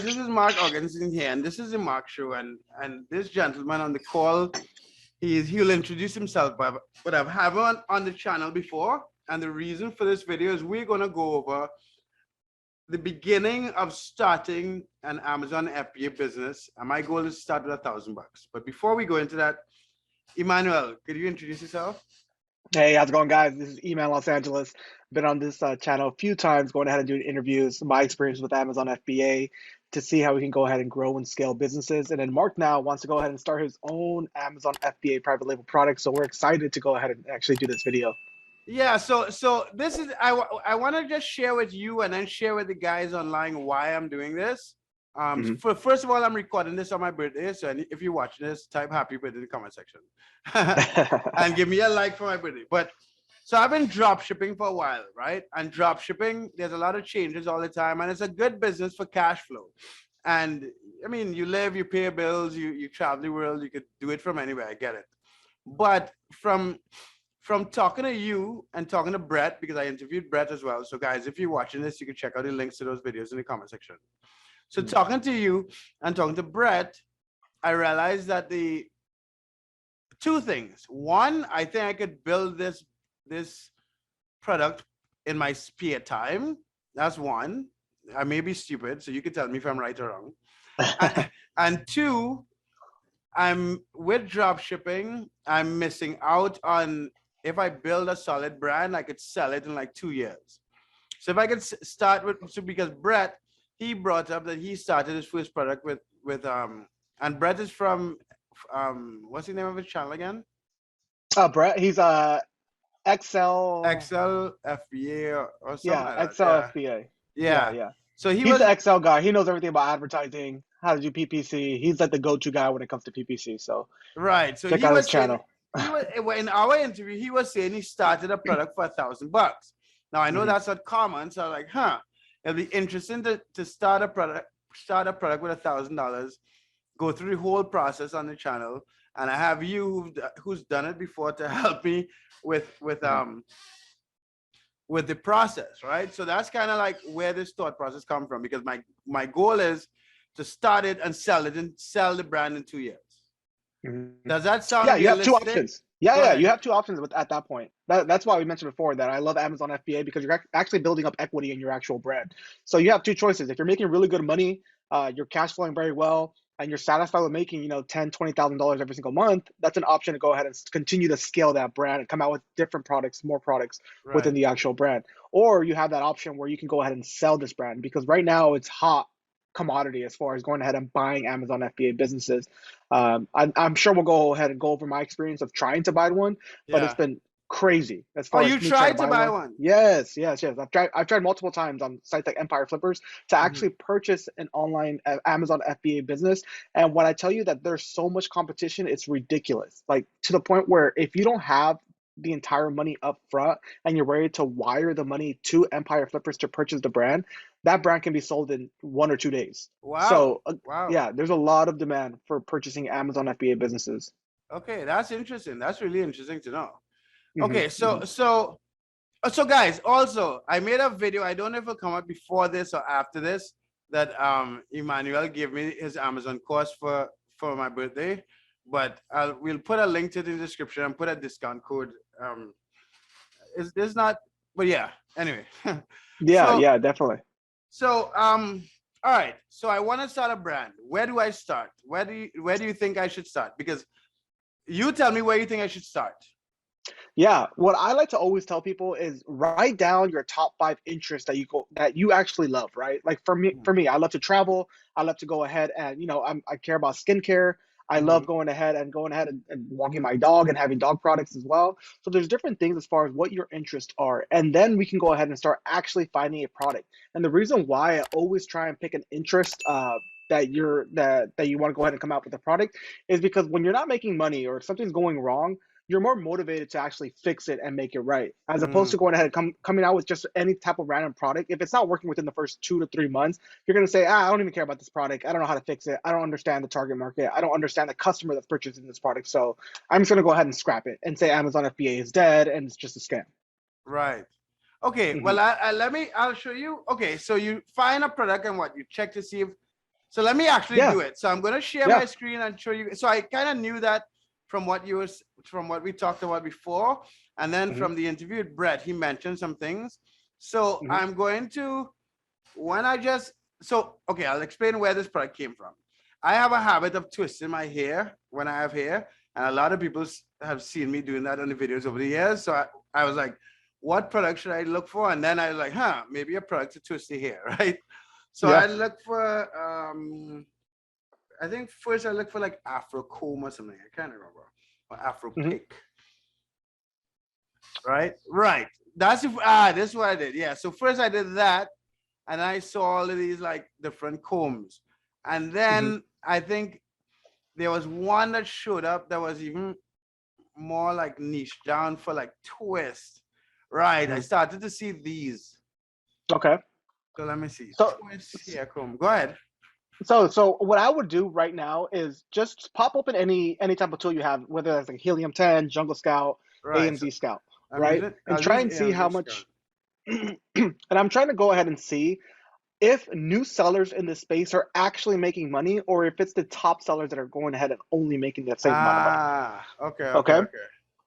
this is Mark Augustin here, and this is the Mark Show. And this gentleman on the call, he'll introduce himself, but I've had him on the channel before. And the reason for this video is we're gonna go over the beginning of starting an Amazon FBA business. And my goal is to start with $1,000. But before we go into that, Emmanuel, could you introduce yourself? Hey, how's it going, guys? This is Eman Los Angeles. Been on this channel a few times, going ahead and doing interviews, my experience with Amazon FBA to see how we can go ahead and grow and scale businesses. And then Mark now wants to go ahead and start his own Amazon FBA private label product. So we're excited to go ahead and actually do this video. Yeah, so this is I want to just share with you and then share with the guys online why I'm doing this. First of all, I'm recording this on my birthday, so if you're watching this, type happy birthday in the comment section and give me a like for my birthday. But so I've been drop shipping for a while, right? And drop shipping, there's a lot of changes all the time, and it's a good business for cash flow. And I mean, you live, you pay bills, you travel the world, you could do it from anywhere. I get it. But from talking to you and talking to Brett, because I interviewed Brett as well. So guys, if you're watching this, you can check out the links to those videos in the comment section. So talking to you and talking to Brett, I realized that the two things. One, I think I could build this product in my spare time. That's one. I may be stupid, so you can tell me if I'm right or wrong. And two, I'm with drop shipping. I'm missing out on, if I build a solid brand, I could sell it in like 2 years. So if I could start with, so because Brett, he brought up that he started his first product with and Brett is from what's the name of his channel again? Brett, he's Excel FBA or something. Yeah, like Excel that. FBA. Yeah. So he's the Excel guy. He knows everything about advertising, how to do PPC. He's like the go-to guy when it comes to PPC. So right. So check out his channel. In our interview, he was saying he started a product for $1,000. Now I know that's not common, so I'm like, it'll be interesting to start a product with $1,000, go through the whole process on the channel, and I have you who's done it before to help me with the process, right? So that's kind of like where this thought process comes from, because my goal is to start it and sell it and sell the brand in 2 years. Does that sound realistic? You have two options. Yeah, you have two options at that point. That's why we mentioned before that I love Amazon FBA, because you're actually building up equity in your actual brand. So you have two choices. If you're making really good money, you're cash flowing very well, and you're satisfied with making, $10,000, $20,000 every single month, that's an option to go ahead and continue to scale that brand and come out with different products, more products within the actual brand. Or you have that option where you can go ahead and sell this brand, because right now it's hot commodity as far as going ahead and buying Amazon FBA businesses. I'm sure we'll go ahead and go over my experience of trying to buy one, but it's been crazy as far as you tried to buy one. Yes. I've tried multiple times on sites like Empire Flippers to actually purchase an online Amazon FBA business. And when I tell you that there's so much competition, it's ridiculous. Like, to the point where if you don't have the entire money up front and you're ready to wire the money to Empire Flippers to purchase the brand, that brand can be sold in 1 or 2 days. Wow. So yeah, there's a lot of demand for purchasing Amazon FBA businesses. Okay, that's interesting. That's really interesting to know. Okay, so guys, also I made a video. I don't know if it'll come out before this or after this, that Emmanuel gave me his Amazon course for my birthday, but we'll put a link to it in the description and put a discount code. It's not, but yeah. Anyway. Yeah, definitely. So all right. So I want to start a brand. Where do I start? Where do you think I should start? Because you tell me where you think I should start. Yeah, what I like to always tell people is write down your top 5 interests that you actually love, right? Like for me, I love to travel. I love to go ahead and, I care about skincare. I love going ahead and walking my dog and having dog products as well. So there's different things as far as what your interests are. And then we can go ahead and start actually finding a product. And the reason why I always try and pick an interest that you want to go ahead and come out with a product is because when you're not making money or something's going wrong, you're more motivated to actually fix it and make it right, as opposed to going ahead and coming out with just any type of random product. If it's not working within the first 2 to 3 months, you're going to say, I don't even care about this product. I don't know how to fix it. I don't understand the target market. I don't understand the customer that's purchasing this product. So I'm just going to go ahead and scrap it and say Amazon FBA is dead and it's just a scam. Right. Okay. Well, I'll show you. Okay. So you find a product and you check to see if So let me actually Yeah. do it. So I'm going to share Yeah. my screen and show you. So I kind of knew that from what from what we talked about before, and then Mhm. from the interview with Brett, he mentioned some things. So Mhm. I'm going to okay, I'll explain where this product came from. I have a habit of twisting my hair when I have hair, and a lot of people have seen me doing that on the videos over the years. So I was like, what product should I look for? And then I was like, maybe a product to twist the hair, right? So Yeah. I looked for I think first I looked for like Afro comb or something. I can't remember. Or Afro Mhm. pick. Right? Right. This is what I did. Yeah. So first I did that, and I saw all of these like different combs. And Mhm. then I think there was one that showed up that was even more like niche down for like twist. Right. I Mhm. started to see these. Okay. So let me see. So Twist hair comb. Go ahead. so what I would do right now is just pop open any type of tool you have, whether that's like Helium 10, Jungle Scout, Right. So AMZ Scout, I'm right? using And I'll try use and see how AMZ scan. much. And I'm trying to go ahead and see if new sellers in this space are actually making money, or if it's the top sellers that are going ahead and only making the same amount of money. Okay, okay, Okay. okay.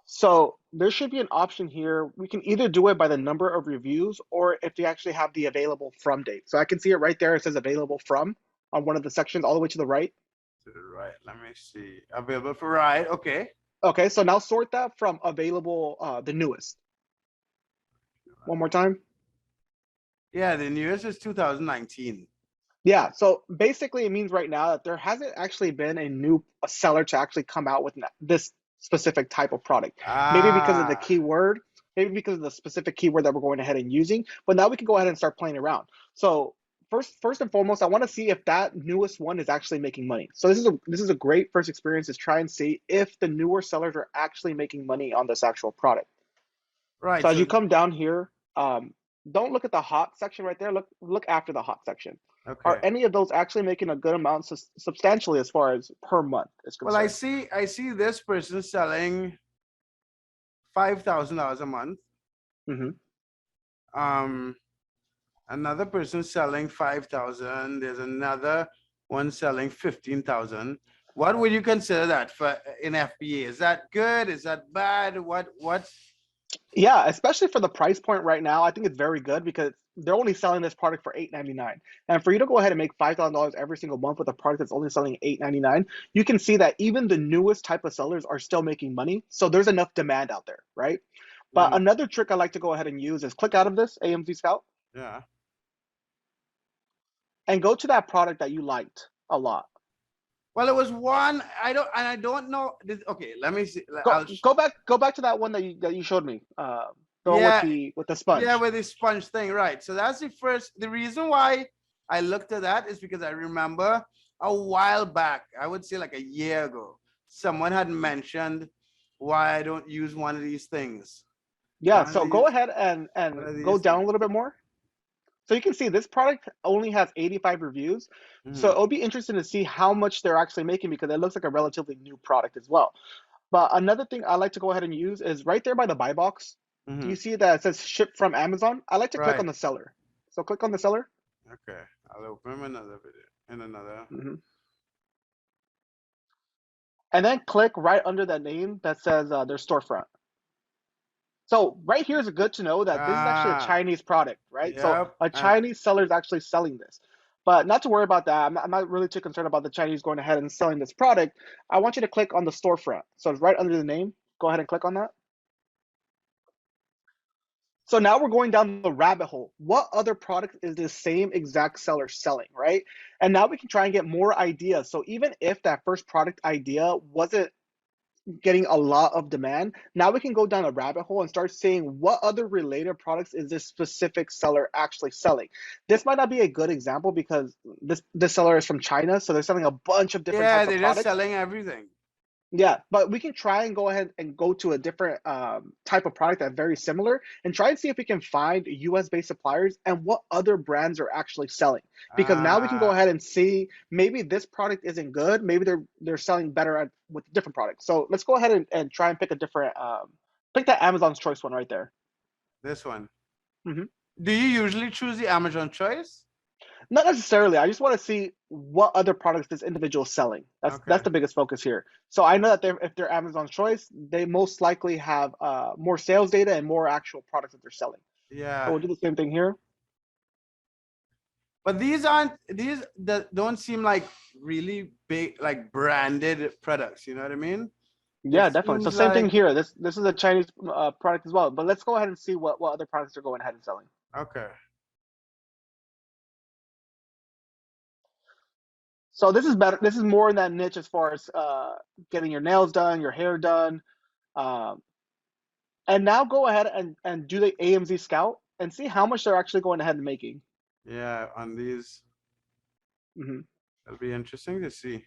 So there should be an option here. We can either do it by the number of reviews or if they actually have the available from date. So I can see it right there. It says available from on one of the sections all the way to the right. To the right. Let me see. Available for ride. Okay. Okay, so now sort that from available, the newest. One more time. Yeah, the newest is 2019. Yeah, so basically it means right now that there hasn't actually been a seller to actually come out with this specific type of product. Maybe because of the Ah, keyword, maybe because of the specific keyword that we're going ahead and using, but now we can go ahead and start playing around. So first and foremost, I want to see if that newest one is actually making money. So this is a great first experience, is try and see if the newer sellers are actually making money on this actual product. right. So as So you come down here, don't look at the hot section right there. Look after the hot section. Are okay. any of those actually making a good amount substantially as far as per month is Well, concerned? I see this person selling $5,000 a month. Hmm. Um, another person selling 5,000. There's another one selling 15,000. What would you consider that for in FBA? Is that good? Is that bad? What? Yeah, especially for the price point right now, I think it's very good because they're only selling this product for $8.99. And for you to go ahead and make $5,000 every single month with a product that's only selling $8.99, you can see that even the newest type of sellers are still making money. So there's enough demand out there, right? But Mm, another trick I like to go ahead and use is click out of this AMZ Scout yeah. and go to that product that you liked a lot. Well, it was one. I don't know. Okay, let me see. Go go back to that one that you showed me. The one Yeah, with the yeah, sponge. with the sponge thing, right? So that's the first. The reason why I looked at that is because I remember a while back, I would say like a year ago, someone had mentioned why I don't use one of these things. Yeah, One of so go these, ahead one and of go these down things. a little bit more. So you can see this product only has 85 reviews. So Hmm. it'll be interesting to see how much they're actually making because it looks like a relatively new product as well. But another thing I like to go ahead and use is right there by the buy box. Do Hmm. you see that it says ship from Amazon? I like to click Right. on the seller. So click on the seller. Okay. I'll open another video and another. Mhm. And then click right under that name that says their storefront. So right here is good to know that this is actually a Ah, Chinese product, right? So yep. a Chinese seller is actually selling this. But not to worry about that. I'm not really too concerned about the Chinese going ahead and selling this product. I want you to click on the storefront. So it's right under the name. Go ahead and click on that. So now we're going down the rabbit hole. What other product is this same exact seller selling, right? And now we can try and get more ideas. So even if that first product idea wasn't getting a lot of demand, now we can go down a rabbit hole and start seeing what other related products is this specific seller actually selling. This might not be a good example because this seller is from China, so they're selling a bunch of different Yeah, types of they're just products. selling everything. Yeah, but we can try and go ahead and go to a different type of product that's very similar and try and see if we can find US based suppliers and what other brands are actually selling. Because now we can go Ah, ahead and see maybe this product isn't good, maybe they're selling better with different products. So let's go ahead and try and pick a different pick that Amazon's choice one right there. this one. Hmm. Do you usually choose the Amazon choice? Not necessarily. I just want to see what other products this individual is selling. That's Okay. the biggest focus here. So I know that if they're Amazon's choice, they most likely have more sales data and more actual products that they're selling. So Yeah. we'll do the same thing here. But these aren't these that don't seem like really big, like branded products. You know what I mean? It Yeah, definitely. So seems same thing like here. This is a Chinese product as well. But let's go ahead and see what other products they're going ahead and selling. okay. So this is better. This is more in that niche as far as getting your nails done, your hair done. Um, and now go ahead and do the AMZ Scout and see how much they're actually going ahead and making. Yeah, on these, Hmm. it'll be interesting to see.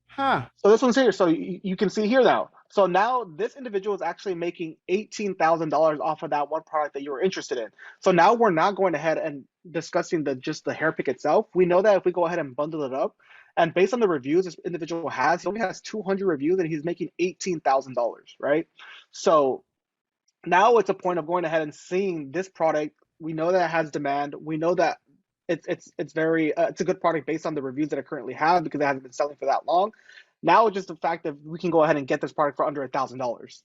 Huh. So this one's here. So you can see here now. So now this individual is actually making $18,000 off of that one product that you were interested in. So now we're not going ahead and discussing just the hair pick itself. We know that if we go ahead and bundle it up, and based on the reviews this individual has, he only has 200 reviews and he's making $18,000, right? So now it's a point of going ahead and seeing this product. We know that it has demand. We know that it's very it's a good product based on the reviews that it currently has because it hasn't been selling for that long. Now it's just the fact that we can go ahead and get this product for under $1,000.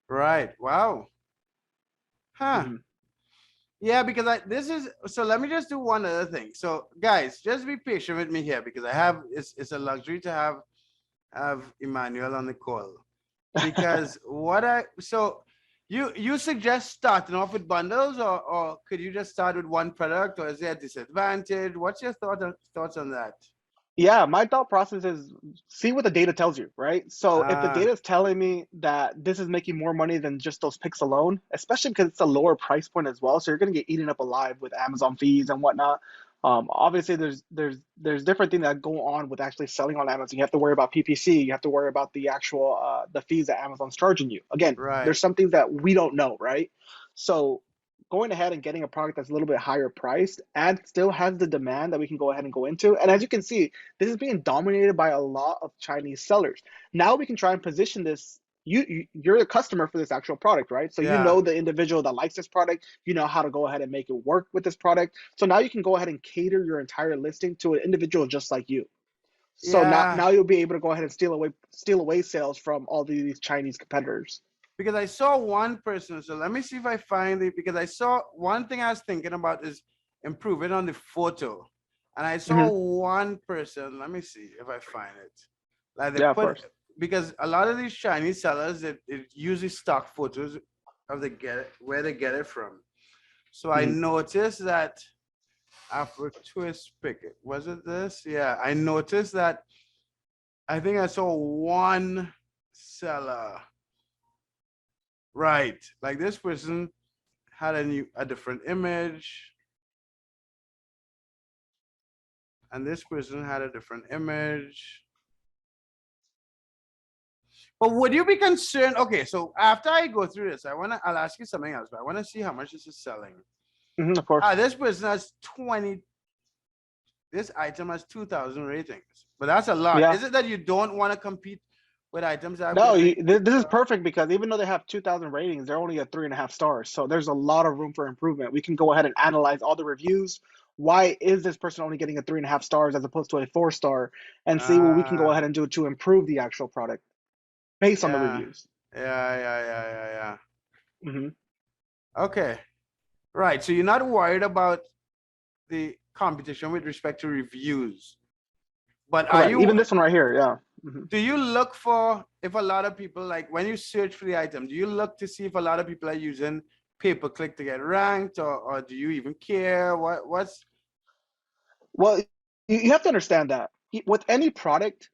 Right. Wow. Huh. Mhm. Yeah, because this is so let me just do one other thing. So guys, just be patient with me here because I have it's a luxury to have Emmanuel on the call. Because what I so you suggest starting off with bundles or could you just start with one product or is there a disadvantage? What's your thoughts on that? Yeah, my thought process is see what the data tells you, right? So if the Ah, data is telling me that this is making more money than just those picks alone, especially because it's a lower price point as well, so you're going to get eaten up alive with Amazon fees and whatnot. Obviously, there's different things that go on with actually selling on Amazon. You have to worry about PPC. You have to worry about the actual the fees that Amazon's charging you. Again, right. there's some things that we don't know, right? So going ahead and getting a product that's a little bit higher priced and still has the demand that we can go ahead and go into. And as you can see, this is being dominated by a lot of Chinese sellers. Now we can try and position this. You're the customer for this actual product, right? So you Yeah. know the individual that likes this product. You know how to go ahead and make it work with this product. So now you can go ahead and cater your entire listing to an individual just like you. So Yeah. now you'll be able to go ahead and steal away sales from all these Chinese competitors. Because I saw one person. So let me see if I find it. Because I saw one thing I was thinking about is improving on the photo. And I saw Hmm. one person. Let me see if I find it. Like they Yeah, of put course. because a lot of these Chinese sellers it usually stock photos of the get it where they get it from. So I Hmm. noticed that Afro Twist pick was it this? Yeah, I noticed that I think I saw one seller. Right. Like this person had a different image, and this person had a different image. But would you be concerned? Okay, so after I go through this, I'll ask you something else, but I want to see how much this is selling. Of course. This person has 20, this item has 2,000 ratings, but that's a lot. Yeah. Is it that you don't want to compete with items that have No, like this is perfect because even though they have 2,000 ratings, they're only at 3.5 stars. So there's a lot of room for improvement. We can go ahead and analyze all the reviews. Why is this person only getting a 3.5 stars as opposed to a 4 star? And see what we can go uh ahead and do to improve the actual product based on the yeah, reviews. yeah. Hmm. Okay, right. So you're not worried about the competition with respect to reviews, but are Correct. you Even this one right here. Yeah. Hmm. do you look for if a lot of people like when you search for the item, do you look to see if a lot of people are using pay-per-click to get ranked or do you even care? What's Well, you have to understand that with any product,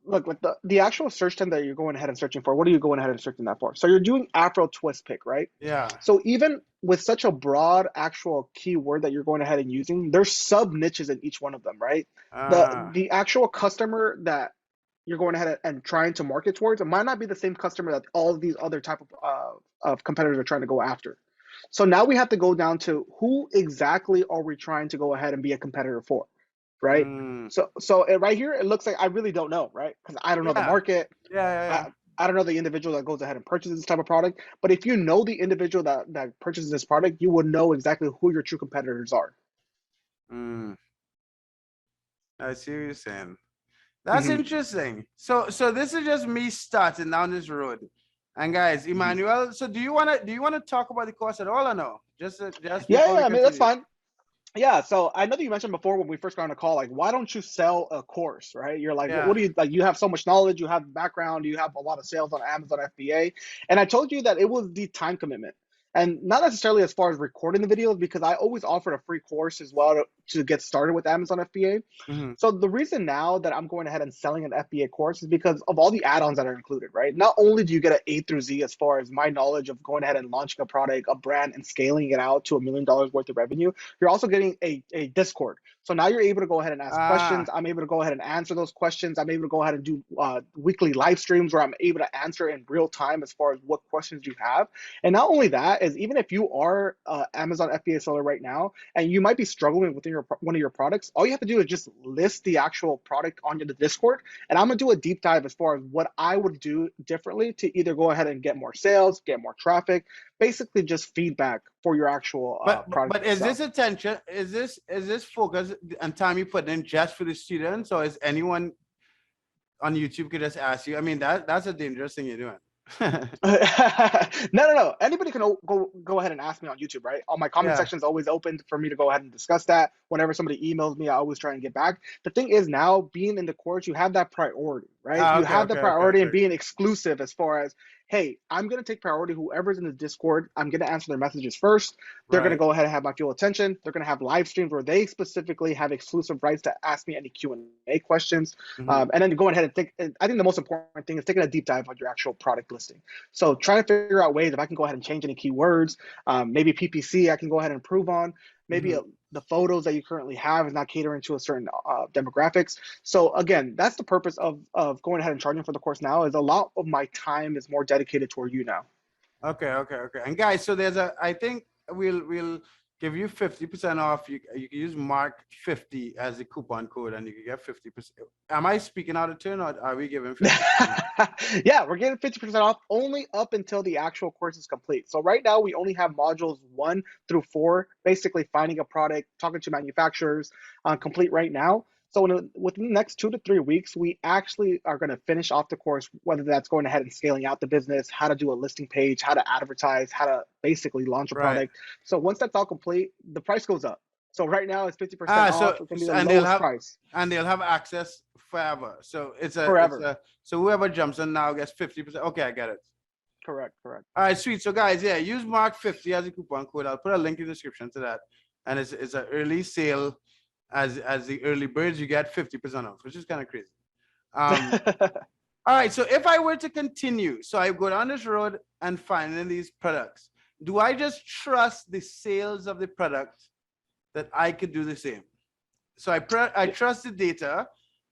look like the actual search term that you're going ahead and searching for, what are you going ahead and searching that for? So you're doing Afro twist pick, right? yeah. So even with such a broad actual keyword that you're going ahead and using, there's sub niches in each one of them, right? the Uh the actual customer that you're going ahead and trying to market towards, it might not be the same customer that all of these other type of competitors are trying to go after. So now we have to go down to who exactly are we trying to go ahead and be a competitor for. right? Mm. Right here, it looks like I really don't know, right? Because I don't know the Yeah. market. Yeah. I don't know the individual that goes ahead and purchases this type of product. But if you know the individual that purchases this product, you will know exactly who your true competitors are. Mm. I see what you're saying. That's Hmm. interesting. So this is just me starting down this road. And guys, Emmanuel, so do you wanna talk about the course at all or no? Just Yeah, before we yeah. I mean, that's continue. fine. Yeah, so I know that you mentioned before when we first got on the call, like, why don't you sell a course, right? You're like, what Yeah. do you like? You have so much knowledge, you have background, you have a lot of sales on Amazon FBA, and I told you that it was the time commitment, and not necessarily as far as recording the videos, because I always offered a free course as well to get started with Amazon FBA. Hmm. So the reason now that I'm going ahead and selling an FBA course is because of all the add-ons that are included, right? Not only do you get an A through Z as far as my knowledge of going ahead and launching a product, a brand, and scaling it out to $1 million worth of revenue, you're also getting a Discord. So now you're able to go ahead and ask questions. Ah, I'm able to go ahead and answer those questions. I'm able to go ahead and do weekly live streams where I'm able to answer in real time as far as what questions you have. And not only that, is even if you are Amazon FBA seller right now and you might be struggling with one of your products, all you have to do is just list the actual product onto the Discord. And I'm going to do a deep dive as far as what I would do differently to either go ahead and get more sales, get more traffic, basically just feedback for your actual product but is itself. this attention? Is this focus and time you put in just for the students, or is anyone on YouTube could just ask you? I mean, that's a dangerous thing you're doing. No. Anybody can go ahead and ask me on YouTube, right? All my comment Yeah. section is always open for me to go ahead and discuss that. Whenever somebody emails me, I always try and get back. The thing is now being in the course, you have that priority, right? Ah, You okay, have the okay, okay, priority and okay. being exclusive as far as, hey, I'm gonna take priority. Whoever's in the Discord, I'm gonna answer their messages first. They're gonna Right. go ahead and have my full attention. They're gonna have live streams where they specifically have exclusive rights to ask me any Q&A questions, Hmm. and then going ahead and think. I think the most important thing is taking a deep dive on your actual product listing. So trying to figure out ways if I can go ahead and change any keywords, maybe PPC I can go ahead and improve on, maybe Hmm. the photos that you currently have is not catering to a certain demographics. So again, that's the purpose of going ahead and charging for the course now. Is a lot of my time is more dedicated toward you now. Okay. And guys, so I think we'll give you 50% off. You can use Mark 50 as the coupon code and you can get 50%. Am I speaking out of turn or are we giving 50% off? Yeah, we're getting 50% off only up until the actual course is complete. So right now we only have modules 1 through 4, basically finding a product, talking to manufacturers, complete right now. So within the next 2 to 3 weeks, we actually are going to finish off the course, whether that's going ahead and scaling out the business, how to do a listing page, how to advertise, how to basically launch a Right. product. So once that's all complete, the price goes up. So right now it's 50% Ah, off. so It's going to be the and lowest price they'll have access forever. So forever. so whoever jumps in now gets 50%. Okay, I get it. Correct, correct. All right, sweet. So guys, yeah, use Mark 50 as a coupon code. I'll put a link in the description to that. And it's an early sale. As the early birds, you get 50% off, which is kind of crazy. Um, all right. So if I were to continue, so I go down this road and finding these products, do I just trust the sales of the product that I could do the same? So I trust the data,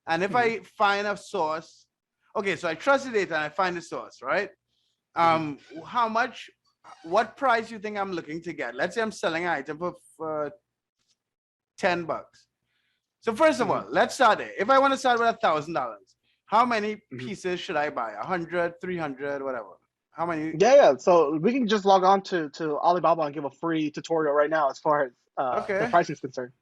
and if Mhm, I find a source, okay, so I trust the data and I find the source, right? mhm, How much, what price you think I'm looking to get? Let's say I'm selling an item for $10. So first of mhm, all, let's start there. If I want to start with $1,000, how many mhm. pieces should I buy? 100, 300, whatever. How many? Yeah. So we can just log on to Alibaba and give a free tutorial right now as far as the Okay. pricing is concerned.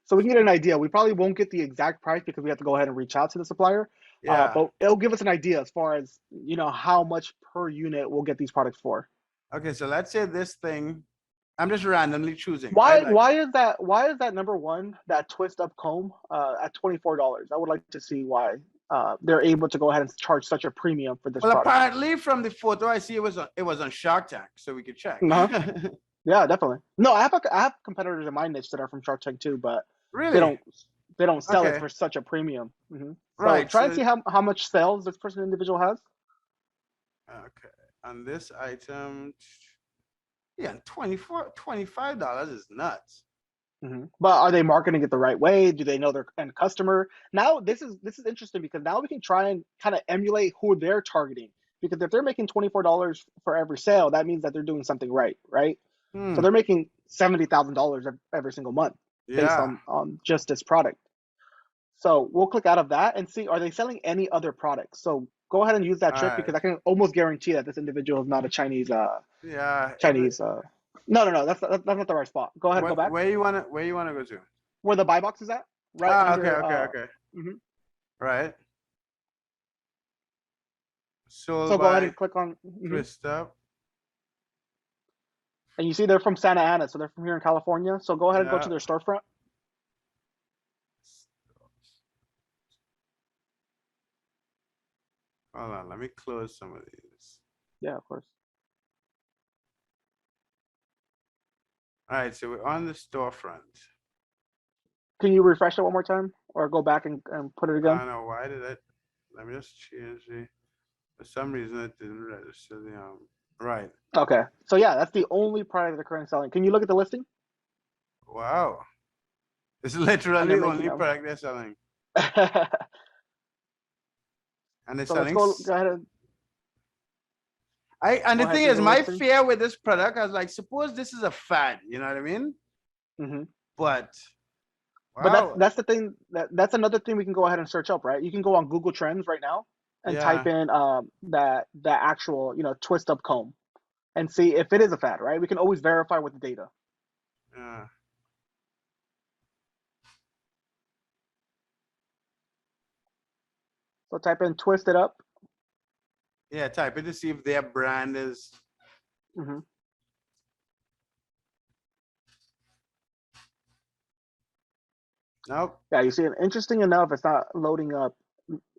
So we can get an idea. We probably won't get the exact price because we have to go ahead and reach out to the supplier, Yeah. but it'll give us an idea as far as how much per unit we'll get these products for. Okay. So let's say this thing, I'm just randomly choosing, right? Why Like, why is that why is that number one, that twist up comb, at $24? I would like to see why they're able to go ahead and charge such a premium for this well, product. apparently from the photo I see it was on Shark Tank, so we could check. Uh-huh. Yeah, definitely. No, I have competitors in my niche that are from Shark Tank too, but they Really? don't they don't sell it Okay. for such a premium. So Right. try and So see how much sales this person individual has. okay. And this item, yeah, $25 is nuts. But are they marketing it the right way? Do they know their end customer? Now this is interesting because now we can try and kind of emulate who they're targeting. Because if they're making $24 for every sale, that means that they're doing something right, right? So Hmm. they're making $70,000 every single month based Yeah. on just this product. So we'll click out of that and see, are they selling any other products? So go ahead and use that All trick because right. I can almost guarantee that this individual is not a Chinese, Yeah. Chinese, no, that's not the right spot. Go ahead and go back. Where you wanna go to? Where the buy box is at, right Ah, okay, under, okay, okay. mhm. Right. Sold So go ahead by and click on, Twist Up. and you see they're from Santa Ana, so they're from here in California. So go ahead and go to Yeah. their storefront. Hold on, let me close some of these. Yeah, of course. All right, so we're on the storefront. Can you refresh it one more time or go back and put it I again? don't know why did it. Let me just change the. For some reason, it didn't register the Right. Okay. So yeah, that's the only product they're currently selling. Can you look at the listing? Wow. It's And literally they're the making only them. product they're selling, and they're So let's selling. go ahead and I and go the ahead thing to is, the my listing. fear with this product, I was like, suppose this is a fad, you know what I mean? Hmm. But But wow, that's the thing that's another thing we can go ahead and search up, right? You can go on Google Trends right now and type yeah, in that actual, twist up comb and see if it is a fad, right? We can always verify with the data. yeah, So type in twist it up. yeah. Type it to see if their brand is. Hmm. Nope. Yeah, you see it. Interesting enough, it's not loading up.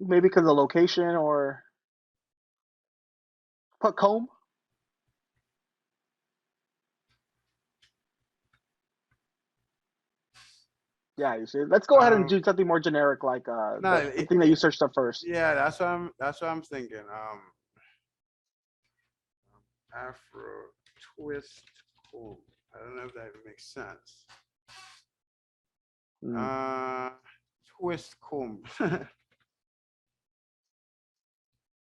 Maybe because of the location or put comb. Yeah, you see. Let's go ahead and Um, do something more generic, like no, the thing that you searched up first. yeah, that's what I'm thinking. Afro twist cool. I don't know if that makes sense. Mm. Uh, twist comb.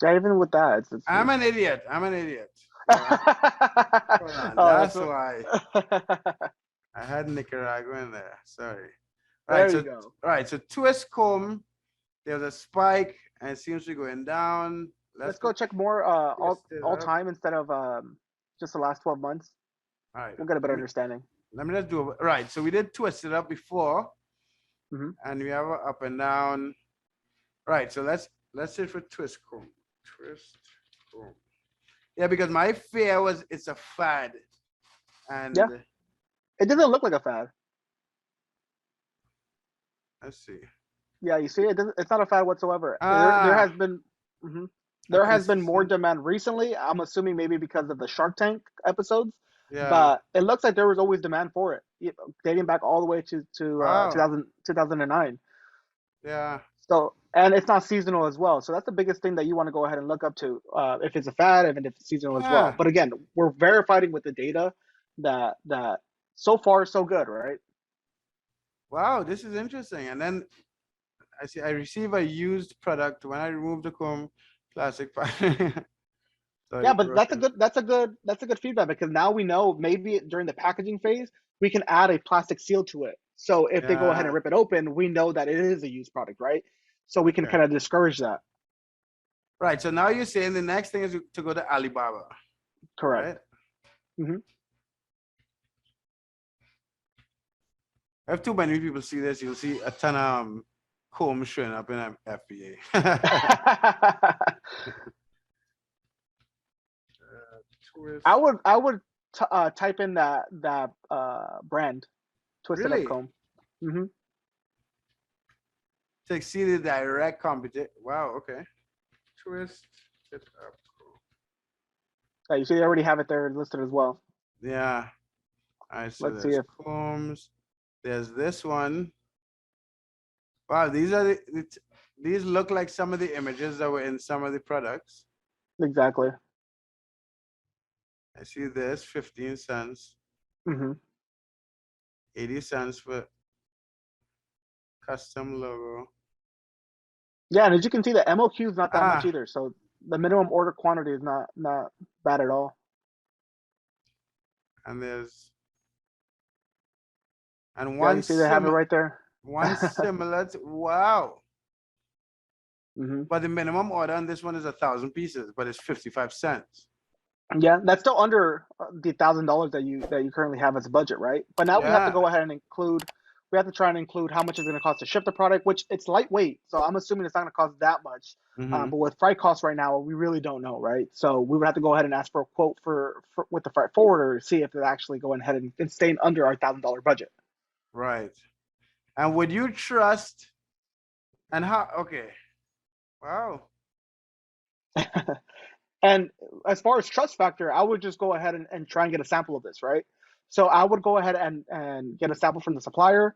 Yeah, even with that, I'm it's an idiot. I'm an idiot. So, hold on. oh, that's That's what. why I had Nicaragua in there. Sorry. There Right. you So, go. right. So twist comb. There's a spike and it seems to be going down. Let's Let's go go check more twist it all up. time instead of just the last 12 months. All right. We'll get a better understanding. Let me just do it. Right. So we did twist it up before Hmm. and we have a up and down. Right. So let's say for twist comb. Twist comb. Yeah, because my fear was it's a fad. Yeah, And it doesn't look like a fad. let's see. Yeah, you see, it's not a fad whatsoever. There Ah, has been, mhm. a There has been more consistent. demand recently. I'm assuming maybe because of the Shark Tank episodes, Yeah. but it looks like there was always demand for it, dating back all the way to Wow. 2009. Yeah. So, and it's not seasonal as well. So that's the biggest thing that you want to go ahead and look up to, if it's a fad, even if it's seasonal as well. Ah. But again, we're verifying with the data that so far so good, right? Wow, this is interesting. And then I see I receive a used product when I remove the comb plastic pipe. So Yeah, it's but that's a broken. good feedback because now we know maybe during the packaging phase we can add a plastic seal to it. So if they go ahead and Yeah. rip it open, we know that it is a used product, right? So we can Okay. kind of discourage that. Right. So now you're saying the next thing is to go to Alibaba, Correct. right? Hmm. If too many people see this, you'll see a ton of combs showing up in FBA. Twist. I would type in that brand, Twisted Up Really? Comb. Hmm. To exceed the direct competition. Wow. Okay. Twist it up. You see, they already have it there listed as well. Yeah. All right. So Let's see there's if combs. There's this one. Wow. These look like some of the images that were in some of the products. exactly. I see this 15 cents, Hmm. 80 cents for custom logo. Yeah, and as you can see, the MOQ is not that much Ah, either. So the minimum order quantity is not bad at all. and there's and Yeah, one you see they have it sim. right there. One similar to, wow. Hmm. But the minimum order on this one is 1,000 pieces, but it's 55 cents. Yeah, that's still under the $1,000 that you currently have as a budget, right? But now we have to Yeah. go ahead and include. We have to try and include how much it's going to cost to ship the product, which it's lightweight, so I'm assuming it's not going to cost that much. Mm-hmm. But with freight costs right now, we really don't know, right? So we would have to go ahead and ask for a quote for with the freight forwarder to see if they're actually going ahead and staying under our $1,000 budget. Right. And would you trust and how okay. Wow. And as far as trust factor, I would just go ahead and try and get a sample of this, right? So I would go ahead and get a sample from the supplier,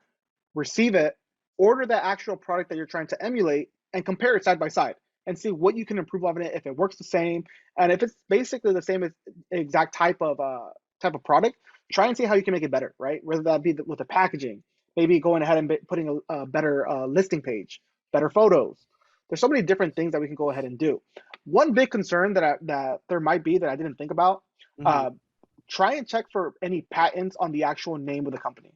receive it, order the actual product that you're trying to emulate, and compare it side by side and see what you can improve on it if it works the same, and if it's basically the same as exact type of product, try and see how you can make it better, right? Whether that be with the packaging, maybe going ahead and putting a better listing page, better photos. There's so many different things that we can go ahead and do. One big concern that there might be that I didn't think about, Mm-hmm. uh, try and check for any patents on the actual name of the company.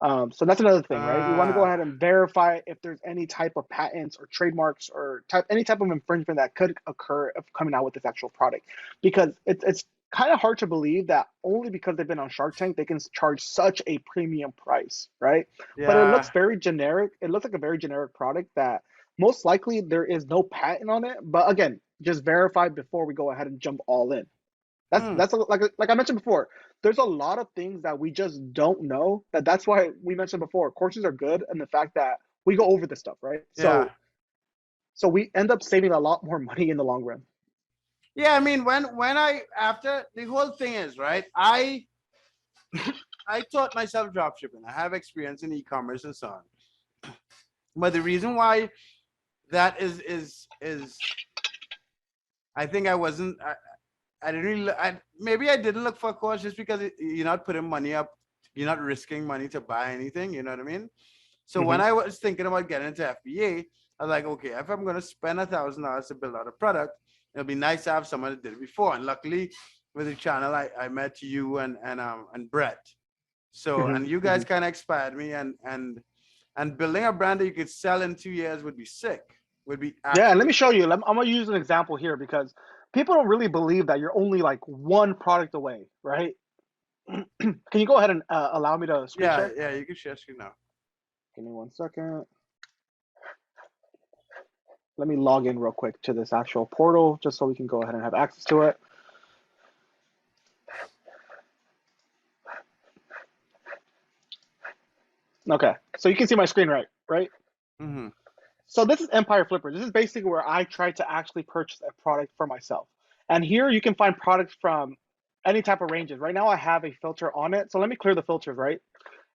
So that's another thing, right? We want to go Uh, ahead and verify if there's any type of patents or trademarks or any type of infringement that could occur of coming out with this actual product, because it's kind of hard to believe that only because they've been on Shark Tank they can charge such a premium price, right? But it looks yeah. very generic. It looks like a very generic product that most likely there is no patent on it. But again, just verify before we go ahead and jump all in. Hmm. Like I mentioned before, there's a lot of things that we just don't know. That's why we mentioned before, courses are good, and the fact that we go over this stuff, right? Yeah. So we end up saving a lot more money in the long run. Yeah, I mean when I after the whole thing is right, I taught myself drop shipping. I have experience in e-commerce and so on. But the reason why that is I think I didn't really maybe I didn't look for a course just because you're not putting money up, you're not risking money to buy anything, you know what I mean? So when Hmm. I was thinking about getting into FBA, I was like, okay, if I'm gonna spend $1,000 to build out a product, it'll be nice to have someone that did it before. And luckily, with the channel, I met you and Brett. So Hmm. and you Hmm. guys kind of inspired me, and building a brand that you could sell in 2 years would be sick. Would be Yeah, and let actually me show you. I'm gonna use an example here because people don't really believe that you're only like one product away, right? Can you go ahead and allow me to screen yeah, share? yeah. You can share screen now. Give me 1 second. Let me log in real quick to this actual portal just so we can go ahead and have access to it. Okay, so you can see my screen right? Mm-hmm. So this is Empire Flipper. This is basically where I try to actually purchase a product for myself. And here you can find products from any type of ranges. Right now I have a filter on it. So let me clear the filters, right?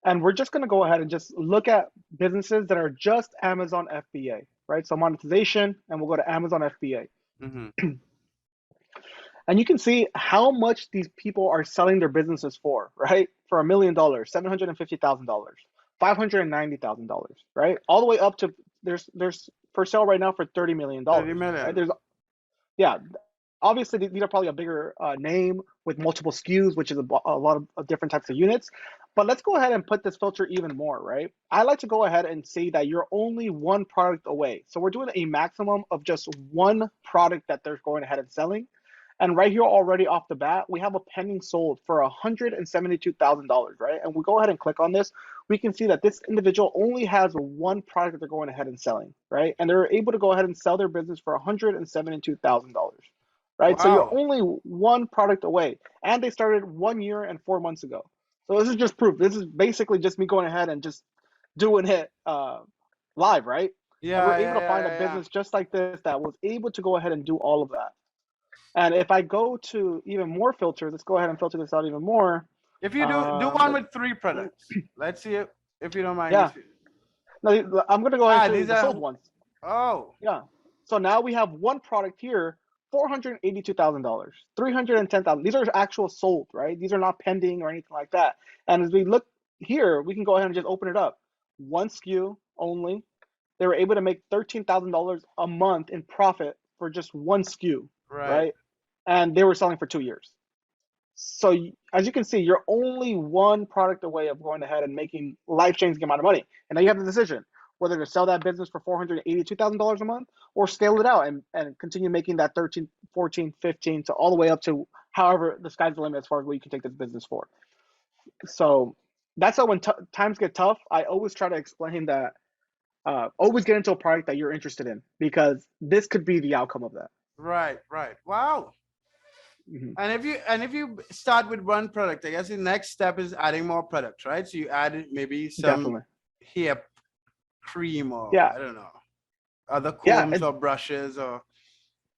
And we're just gonna go ahead and just look at businesses that are just Amazon FBA, right? So monetization, and we'll go to Amazon FBA. Mm-hmm. And you can see how much these people are selling their businesses for, right? For $1 million, $750,000, $590,000, right? All the way up to there's for sale right now for $30 million, 30 right? million. There's yeah, obviously these are probably a bigger name with multiple SKUs, which is a lot of different types of units. But let's go ahead and put this filter even more, right? I like to go ahead and say that you're only one product away. So we're doing a maximum of just one product that they're going ahead and selling. And right here already off the bat, we have a pending sold for $172,000, right? And we go ahead and click on this, we can see that this individual only has one product that they're going ahead and selling, right? And they're able to go ahead and sell their business for $172,000, right? So you're Wow. only one product away, and they started 1 year and 4 months ago. So this is just proof. This is basically just me going ahead and just doing it live, right? And we're Yeah, able yeah, to yeah, find a yeah, yeah. business just like this that was able to go ahead and do all of that. And if I go to even more filters, let's go ahead and filter this out even more. If you do one But with three products, let's see if you don't mind. yeah, no, I'm going to go ahead and show you These the sold are ones. oh Yeah. So now we have one product here, $482,000, 310,000. These are actual sold, right? These are not pending or anything like that. And as we look here, we can go ahead and just open it up. One SKU only. They were able to make $13,000 a month in profit for just one SKU, right. right? And they were selling for 2 years. So as you can see, you're only one product away of going ahead and making life-changing amount of money. And now you have the decision whether to sell that business for $482,000 a month or scale it out and continue making that 13, 14, 15 to all the way up to however the sky's the limit as far as what you can take this business for. So that's how when times get tough, I always try to explain that always get into a product that you're interested in because this could be the outcome of that. Right, right. Wow. Hmm. And if you start with one product, I guess the next step is adding more products, right? So you add maybe some Definitely. hair cream or Yeah. I don't know, other Yeah. combs or brushes or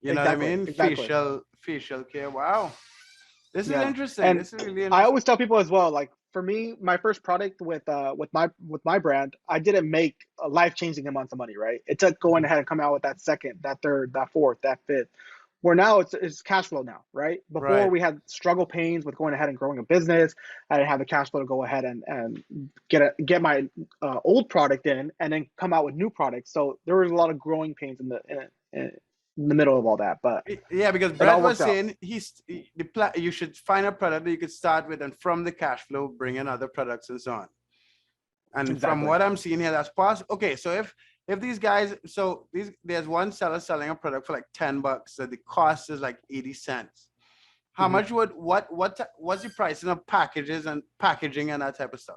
you know what I Exactly. mean? Exactly. Facial care. Wow. This is Yeah. interesting. And This is really I interesting. always tell people as well, like for me, my first product with my brand, I didn't make a life-changing amounts of money, right? It took going Mhm. ahead and coming out with that second, that third, that fourth, that fifth. Where now it's cash flow now, right? Before Right. we had struggle pains with going ahead and growing a business. I didn't have the cash flow to go ahead and get my old product in and then come out with new products. So there was a lot of growing pains in the middle of all that, but Yeah, because it Brett all was worked out. saying you should find a product that you could start with, and from the cash flow, bring in other products and so on. And from Exactly. what I'm seeing here, that's possible. Okay, so if these guys, so these there's one seller selling a product for like $10, so the cost is like 80 cents. How Mhm. much would what's the pricing of packages and packaging and that type of stuff?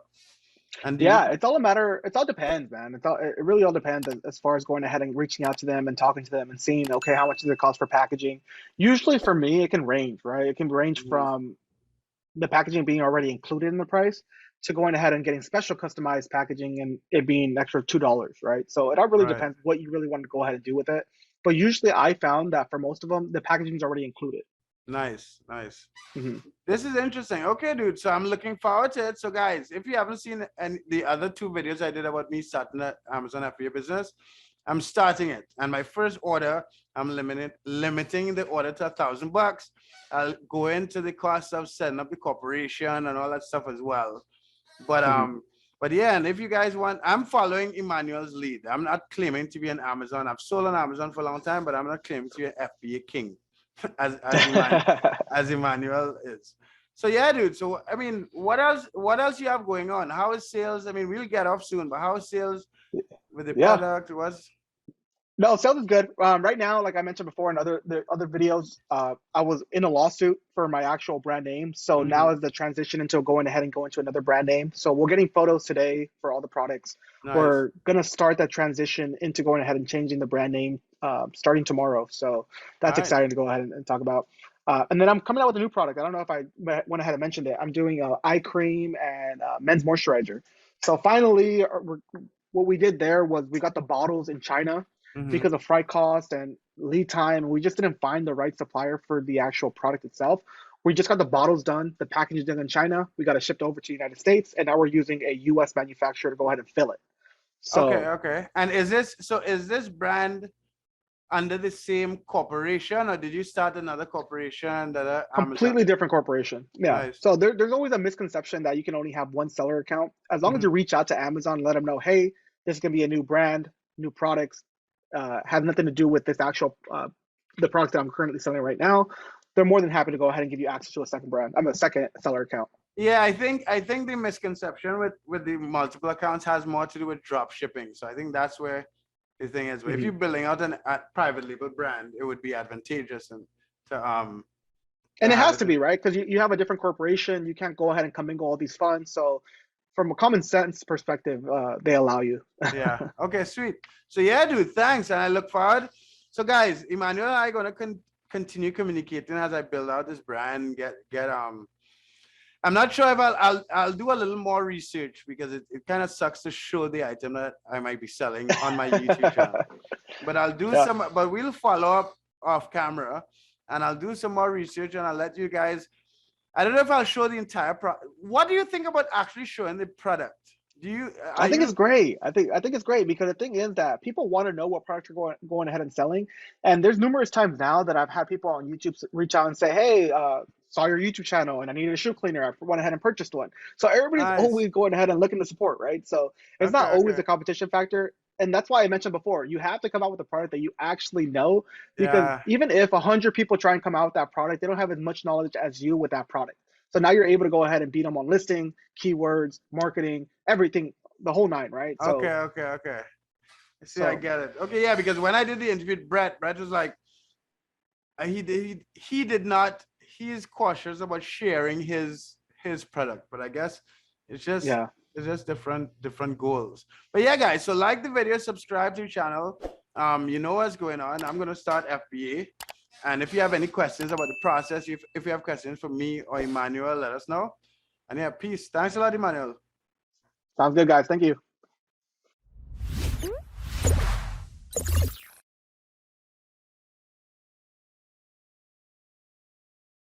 And do you Yeah, it's all a matter. It's all depends, man. It really all depends as far as going ahead and reaching out to them and talking to them and seeing, okay, how much does it cost for packaging? Usually for me, it can range, right? It can range Mhm. from the packaging being already included in the price to going ahead and getting special customized packaging and it being an extra $2, right? So it all really Right. depends what you really want to go ahead and do with it. But usually I found that for most of them, the packaging is already included. Nice, nice. Hmm. This is interesting. Okay, dude. So I'm looking forward to it. So, guys, if you haven't seen the other two videos I did about me starting an Amazon FBA business, I'm starting it. And my first order, I'm limiting the order to $1,000. I'll go into the cost of setting up the corporation and all that stuff as well. But Hmm. but yeah, and if you guys want, I'm following Emmanuel's lead. I'm not claiming to be an Amazon. I've sold on Amazon for a long time, but I'm not claiming to be an FBA king, as Emmanuel is. So yeah, dude. So I mean, what else you have going on? How is sales? I mean, we'll get off soon, but how is sales with the Yeah. product? What's No, sales is good. Right now, like I mentioned before in the other videos, I was in a lawsuit for my actual brand name. So now mhm, is the transition into going ahead and going to another brand name. So we're getting photos today for all the products. nice, We're gonna start that transition into going ahead and changing the brand name starting tomorrow. So that's nice, exciting to go ahead and talk about. And then I'm coming out with a new product. I don't know if I went ahead and mentioned it. I'm doing eye cream and men's moisturizer. So finally, what we did there was we got the bottles in China hmm, because of freight cost and lead time. We just didn't find the right supplier for the actual product itself. We just got the bottles done, the packaging done in China. We got it shipped over to the United States, and now we're using a U.S. manufacturer to go ahead and fill it. okay, So okay. And is this brand under the same corporation, or did you start another corporation that Amazon? completely different corporation. Yeah. Nice. So there's always a misconception that you can only have one seller account. As long as you Mhm. reach out to Amazon and let them know, hey, this is gonna be a new brand, new products, has nothing to do with this actual the product that I'm currently selling right now. They're more than happy to go ahead and give you access to a second brand. I'm a second seller account. Yeah, I think the misconception with the multiple accounts has more to do with drop shipping. So I think that's where the thing is. If Hmm. you're building out a private label brand, it would be advantageous and to And it have has it. to be right because you have a different corporation. You can't go ahead and commingle all these funds. So from a common sense perspective, they allow you. Yeah. Okay. Sweet. So yeah, dude. Thanks, and I look forward. So guys, Emmanuel and I are gonna continue communicating as I build out this brand. Get I'm not sure if I'll do a little more research because it kind of sucks to show the item that I might be selling on my YouTube channel. But I'll do Yeah. some. But we'll follow up off camera, and I'll do some more research, and I'll let you guys. I don't know if I'll show the entire What do you think about actually showing the product? Do you are I think it's you great. I think it's great because the thing is that people want to know what products you're going ahead and selling. And there's numerous times now that I've had people on YouTube reach out and say, "Hey, saw your YouTube channel and I needed a shoe cleaner. I went ahead and purchased one." So everybody's nice? always going ahead and looking to support, right? So it's Okay, not always okay, a competition factor. And that's why I mentioned before, you have to come out with a product that you actually know, because yeah, even if 100 people try and come out with that product, they don't have as much knowledge as you with that product. So now you're able to go ahead and beat them on listing, keywords, marketing, everything, the whole nine, right? So Okay. See, I get it. Okay, yeah, because when I did the interview with Brett was like, he did not. He's cautious about sharing his product, but I guess it's just yeah. it's just different goals. But yeah, guys, so like the video, subscribe to the channel. You know what's going on. I'm gonna start FBA, and if you have any questions about the process, if you have questions for me or Emmanuel, let us know. And yeah, peace. Thanks a lot, Emmanuel. Sounds good, guys. Thank you.